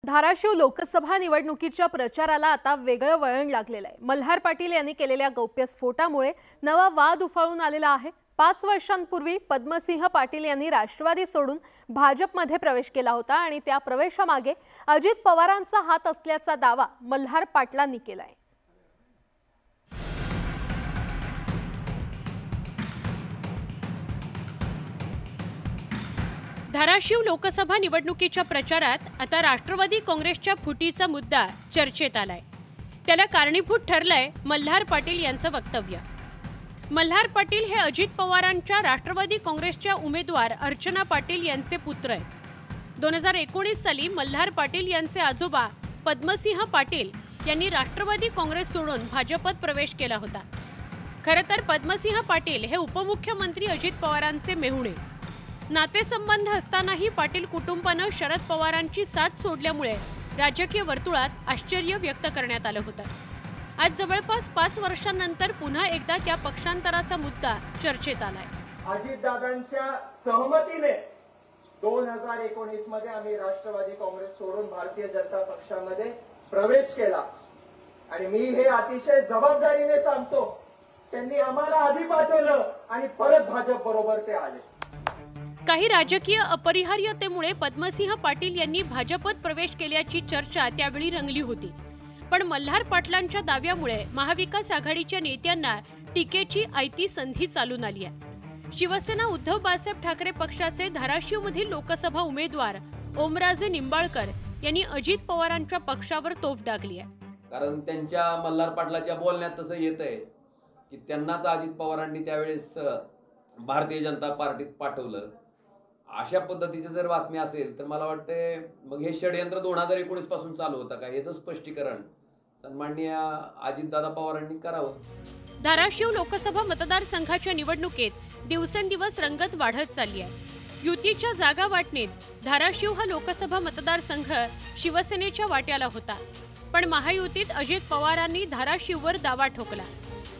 धाराशिव लोकसभा निवडणुकीच्या प्रचाराला आता वेगळं वळण लागलेलं आहे। मल्हार पाटील यांनी केलेल्या गौप्यस्फोटामुळे नवा वाद उफाळून आलेला आहे। 5 वर्षांपूर्वी पद्मसिंह पाटील यांनी राष्ट्रवादी सोडून भाजपमध्ये प्रवेश केला होता आणि त्या प्रवेशामागे अजित पवारांचा हात असल्याचा दावा मल्हार पाटलांनी केलाय। धाराशिव लोकसभा निवडणुकीच्या प्रचारात आता राष्ट्रवादी काँग्रेसच्या फुटीचा मुद्दा चर्चेत आलाय। त्याला कारणीभूत ठरलंय मल्हार पाटील यांचं वक्तव्य। मल्हार पाटील हे अजित पवारांच्या राष्ट्रवादी काँग्रेसच्या उमेदवार अर्चना पाटील यांचे पुत्र आहेत। 2019 साली मल्हार पाटील यांचे आजोबा पद्मसिंह पाटील यांनी राष्ट्रवादी काँग्रेस सोडून भाजपत प्रवेश केला होता। खरं तर पद्मसिंह पाटील हे उपमुख्यमंत्री अजित पवारांचे मेहुणे। नातेसंबंध असतानाही पाटील कुटुंबाने शरद पवारांची साथ सोडल्यामुळे राजकीय वर्तुळात आश्चर्य व्यक्त करण्यात आलं होतं। आज जवळपास 5 वर्षांनंतर पुन्हा एकदा त्या पक्षांतराचा मुद्दा चर्चेत आलाय। अजितदादांच्या सहमतीने 2019 मध्ये आम्ही राष्ट्रवादी काँग्रेस सोडून भारतीय जनता पक्षामध्ये प्रवेश केला आणि मी हे अतिशय जबाबदारीने सांगतो, त्यांनी आम्हाला आधी पाठवलं आणि परत भाजप बरोबर ते आले। काही राजकीय अपरिहार्यतेमुळे पद्मसिंह पाटील यांनी भाजपत प्रवेश केल्याची चर्चा त्यावेळी रंगली होती। पण मल्हार पाटलांच्या दाव्यामुळे महाविकास आघाडीच्या नेत्यांना टीकेची आयती संधी चालून आली आहे। शिवसेना उद्धव बाळासाहेब ठाकरे पक्षाचे धाराशिवमधील लोकसभा उमेदवार ओमराजे निंबाळकर यांनी अजित पवारांच्या पक्षावर तोफ डागली आहे। कारण त्यांच्या मल्हार पाटलाच्या बोलण्यात तसं येतंय की त्यांनाच अजित पवारांनी त्यावेळेस भारतीय जनता पार्टीत पाठवलं। अशा पद्धतीची जर बातमी असेल तर मला वाटते मग हे षडयंत्र 2019 पासून चालू होतं का, याचं स्पष्टीकरण सन्माननीय अजितदादा पवारांनी करावं। धाराशिव लोकसभा मतदारसंघाच्या निवडणुकीत दिवसेंदिवस रंगत वाढत चालली आहे। युतीच्या जागा वाटणीत धाराशिव हा लोकसभा मतदारसंघ शिवसेनेच्या वाट्याला होता, पण महायुतीत अजित पवारांनी धाराशिववर दावा ठोकला।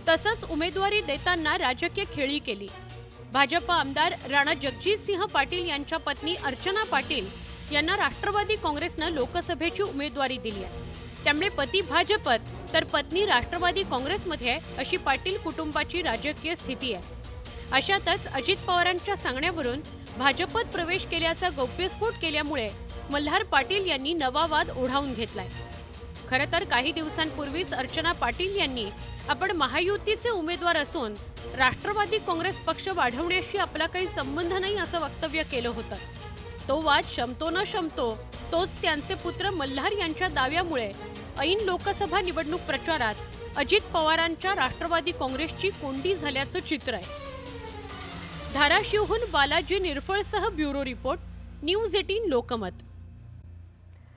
तसंच उमेदवारी देताना राजकीय खेळी केली। भाजप आमदार राणा जगजितसिंह पाटील यांच्या पत्नी अर्चना पाटील यांना राष्ट्रवादी काँग्रेसने लोकसभेची उमेदवारी दिली आहे। त्यामुळे पती भाजपत तर पत्नी राष्ट्रवादी काँग्रेसमध्ये अशी पाटील कुटुंबाची राजकीय स्थिती आहे। अशातच अजित पवारांच्या सांगण्यावरून भाजपत प्रवेश केल्याचा गौप्यस्फोट केल्यामुळे मल्हार पाटील यांनी नवा वाद ओढावून घेतलाय। खरं तर काही दिवसांपूर्वीच अर्चना पाटील यांनी आपण महायुतीचे उमेदवार असून राष्ट्रवादी काँग्रेस पक्ष वाढवण्याशी आपला काही संबंध नाही असं वक्तव्य केलं होतं। तो वाद शमतो न शमतो तोच त्यांचे पुत्र मल्हार यांच्या दाव्यामुळे ऐन लोकसभा निवडणूक प्रचारात अजित पवारांच्या राष्ट्रवादी काँग्रेसची कोंडी झाल्याचं चित्र आहे। धाराशिवहून बालाजी निरफळसह ब्युरो रिपोर्ट, न्यूज 18 लोकमत।